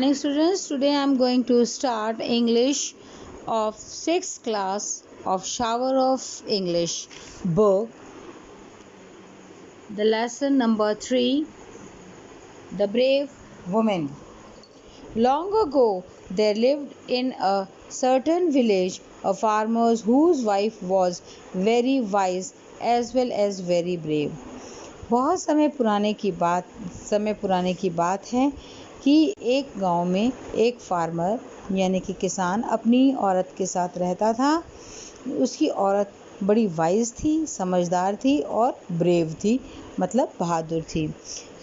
morning, students. Today I am going to start English of 6th class of Shower of English book. The lesson number 3, The Brave Woman. Long ago, there lived in a certain village a farmer whose wife was very wise as well as very brave. बहुत समय पुराने की बात है कि एक गांव में एक फार्मर यानी कि किसान अपनी औरत के साथ रहता था। उसकी औरत बड़ी वाइज थी, समझदार थी और ब्रेव थी, मतलब बहादुर थी।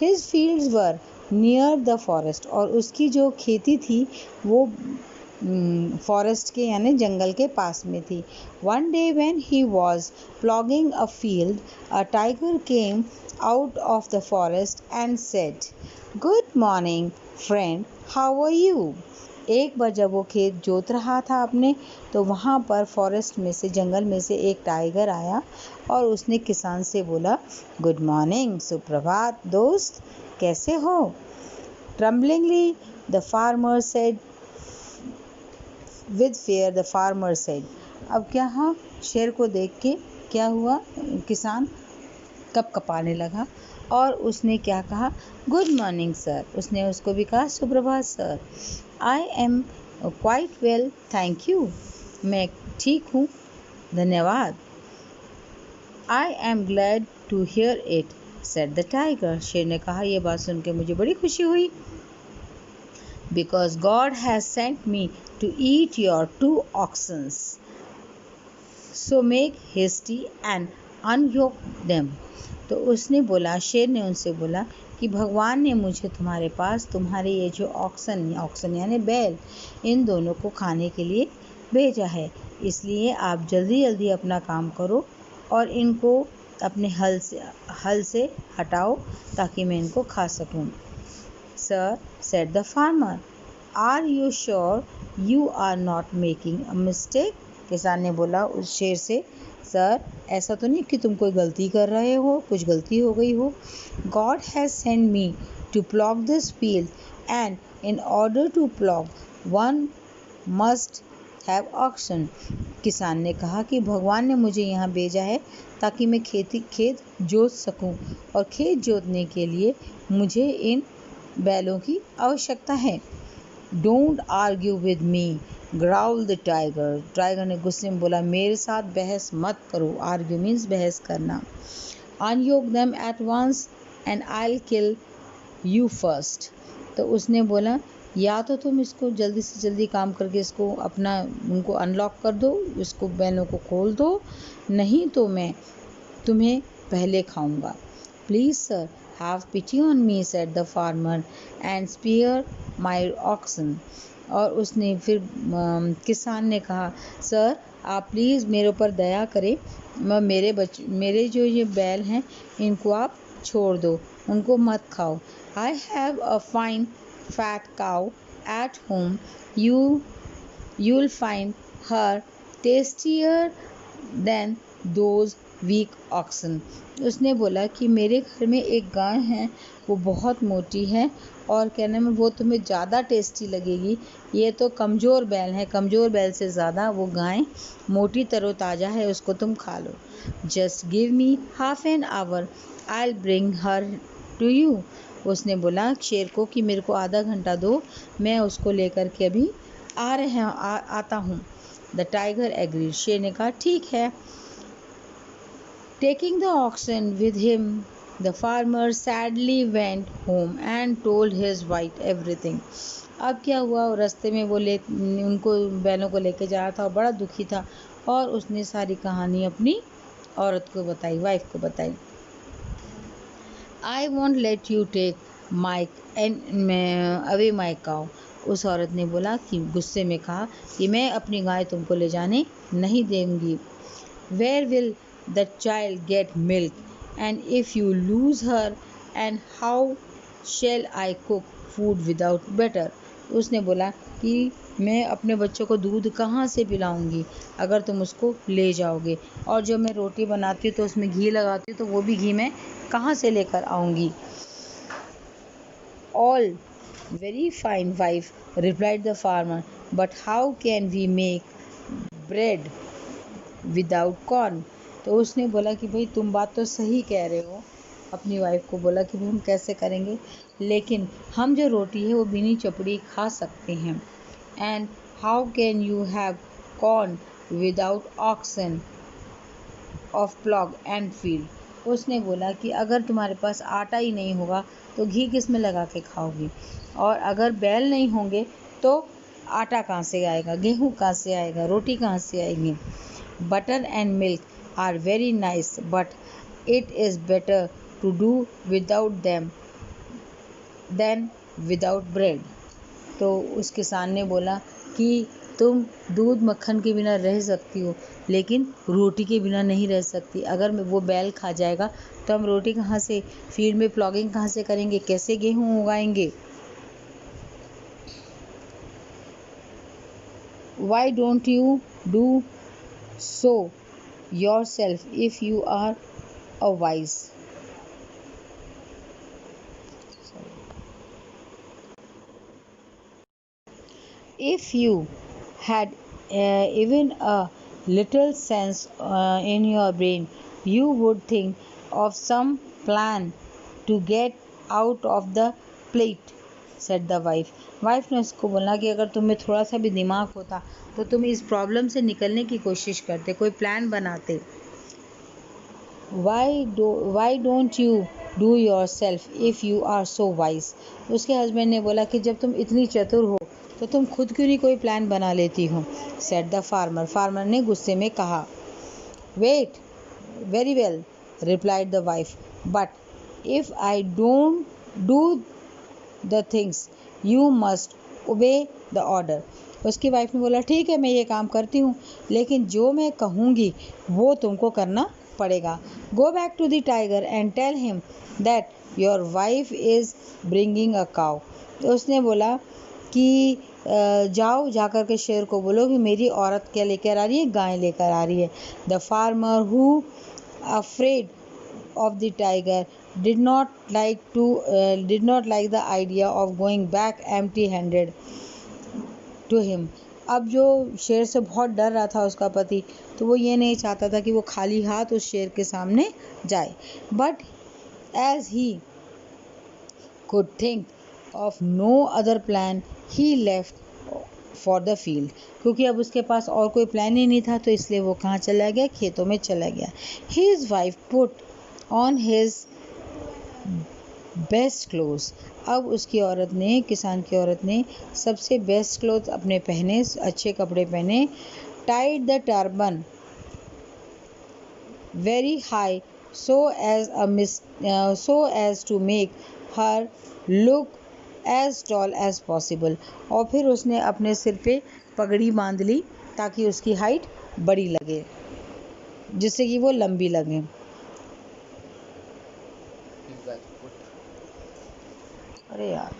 His fields were near the forest, और उसकी जो खेती थी वो फॉरेस्ट के यानी जंगल के पास में थी। One day when he was plogging a field, a tiger came out of the forest and said, "Good morning, friend. How are you?" एक बार जब वो खेत जोत रहा था अपने, तो वहाँ पर फॉरेस्ट में से, जंगल में से एक टाइगर आया और उसने किसान से बोला, गुड मॉर्निंग, सुप्रभात दोस्त, कैसे हो? Tremblingly the farmer said, with fear the farmer said, अब क्या हुआ? शेर को देख के क्या हुआ? किसान कपाने लगा और उसने क्या कहा? Good morning sir. उसने उसको भी कहा, सुप्रभात sir. I am quite well, thank you. मैं ठीक हूँ, धन्यवाद। I am glad to hear it, said the tiger. शेर ने कहा, यह बात सुन के मुझे बड़ी खुशी हुई। Because God has sent me to eat your 2 oxen, so make hasty and unyoke them. तो उसने बोला, शेर ने उनसे बोला कि भगवान ने मुझे तुम्हारे पास तुम्हारे ये जो ऑक्सन यानी बैल, इन दोनों को खाने के लिए भेजा है। इसलिए आप जल्दी जल्दी अपना काम करो और इनको अपने हल से हटाओ ताकि मैं इनको खा सकूं। Sir, said the farmer, are you sure you are not making a mistake? किसान ने बोला उस शेर से, सर, ऐसा तो नहीं कि तुम कोई गलती कर रहे हो, कुछ गलती हो गई हो। God has send me to plough this field and in order to plough one must have oxen. किसान ने कहा कि भगवान ने मुझे यहाँ भेजा है ताकि मैं खेत जोत सकूं, और खेत जोतने के लिए मुझे इन बैलों की आवश्यकता है। Don't argue with me, growl the tiger. Tiger ने गुस्से में बोला, मेरे साथ बहस मत करो। आर्ग्यू मीन्स बहस करना। Unyoke them at once and I will kill you first. तो उसने बोला, या तो तुम इसको जल्दी से जल्दी काम करके इसको उनको अनलॉक कर दो, इसको बैलों को खोल दो, नहीं तो मैं तुम्हें पहले खाऊंगा। Please sir, have pity on me, said the farmer, and spare my oxen. और उसने फिर किसान ने कहा, सर, आप प्लीज़ मेरे ऊपर दया करें, मेरे जो ये बैल हैं इनको आप छोड़ दो, उनको मत खाओ। I have a fine fat cow at home, you'll find her tastier than those weak oxen। उसने बोला कि मेरे घर में एक गाय है, वो बहुत मोटी है और कहने में वो तुम्हें ज़्यादा टेस्टी लगेगी। ये तो कमज़ोर बैल है, कमज़ोर बैल से ज़्यादा वो गाय मोटी तरोताज़ा है, उसको तुम खा लो। Just give me half an hour, I will bring her to you. उसने बोला शेर को कि मेरे को आधा घंटा दो, मैं उसको लेकर के अभी आता हूँ। The tiger agreed. शेर ने कहा, ठीक है। Taking the oxen with him, the farmer sadly went home and told his wife everything. अब क्या हुआ, रास्ते में वो उनको बैलों को लेके जा रहा था और बड़ा दुखी था, और उसने सारी कहानी अपनी औरत को बताई, वाइफ को बताई। I won't let you take away my cow. उस औरत ने बोला कि गुस्से में कहा कि मैं अपनी गाय तुमको ले जाने नहीं देंगी। Where will the child get milk, and if you lose her, and how shall I cook food without butter? उसने बोला कि मैं अपने बच्चों को दूध कहाँ से पिलाऊंगी अगर तुम उसको ले जाओगे, और जो मैं रोटी बनाती हूँ तो उसमें घी लगाती हूँ तो वो भी घी मैं कहाँ से लेकर आऊँगी। All Very fine, wife, replied the farmer. But how can we make bread without corn? तो उसने बोला कि भाई तुम बात तो सही कह रहे हो, अपनी वाइफ को बोला कि भाई हम कैसे करेंगे, लेकिन हम जो रोटी है वो बिनी चपड़ी खा सकते हैं. And how can you have corn without oxen of plough and field? उसने बोला कि अगर तुम्हारे पास आटा ही नहीं होगा तो घी किस में लगा के खाओगी, और अगर बैल नहीं होंगे तो आटा कहाँ से आएगा, गेहूँ कहाँ से आएगा, रोटी कहाँ से आएगी. Butter and milk are very nice, but it is better to do without them than without bread. तो उस किसान ने बोला कि तुम दूध मक्खन के बिना रह सकती हो, लेकिन रोटी के बिना नहीं रह सकती. अगर वो बैल खा जाएगा तो हम रोटी कहाँ से, फील्ड में प्लॉगिंग कहाँ से करेंगे, कैसे गेहूँ उगाएंगे. Why don't you do so yourself if you are a wise? If you had even a little sense in your brain, you would think of some plan to get out of the plate, said the wife. Wife ने उसको बोला कि अगर तुम्हें थोड़ा सा भी दिमाग होता तो तुम इस प्रॉब्लम से निकलने की कोशिश करते, कोई प्लान बनाते. Why don't you do yourself if you are so wise? उसके हस्बैंड ने बोला कि जब तुम इतनी चतुर हो तो तुम खुद क्यों नहीं कोई प्लान बना लेती हो, said the farmer. फार्मर ने गुस्से में कहा. Wait, very well, replied the wife, but if I don't do the things, you must obey the order. उसकी वाइफ ने बोला ठीक है मैं ये काम करती हूँ, लेकिन जो मैं कहूँगी वो तुमको करना पड़ेगा. Go back to the tiger and tell him that your wife is bringing a cow. तो उसने बोला कि जाओ जाकर के शेर को बोलो कि मेरी औरत क्या लेकर आ रही है, गाय लेकर आ रही है. The farmer who afraid of the tiger did not like the idea of going back empty handed to him. अब जो शेर से बहुत डर रहा था उसका पति, तो वो ये नहीं चाहता था कि वो खाली हाथ उस शेर के सामने जाए. But as he could think of no other plan, he left for the field. क्योंकि अब उसके पास और कोई प्लान ही नहीं था तो इसलिए वो कहाँ चला गया, खेतों में चला गया. His wife put on his best clothes. अब उसकी औरत ने, किसान की औरत ने सबसे बेस्ट क्लोथ अपने पहने, अच्छे कपड़े पहने. Tied the turban very high so as to make her look as tall as possible. और फिर उसने अपने सिर पे पगड़ी बांध ली ताकि उसकी हाइट बड़ी लगे, जिससे कि वो लंबी लगे. अरे यार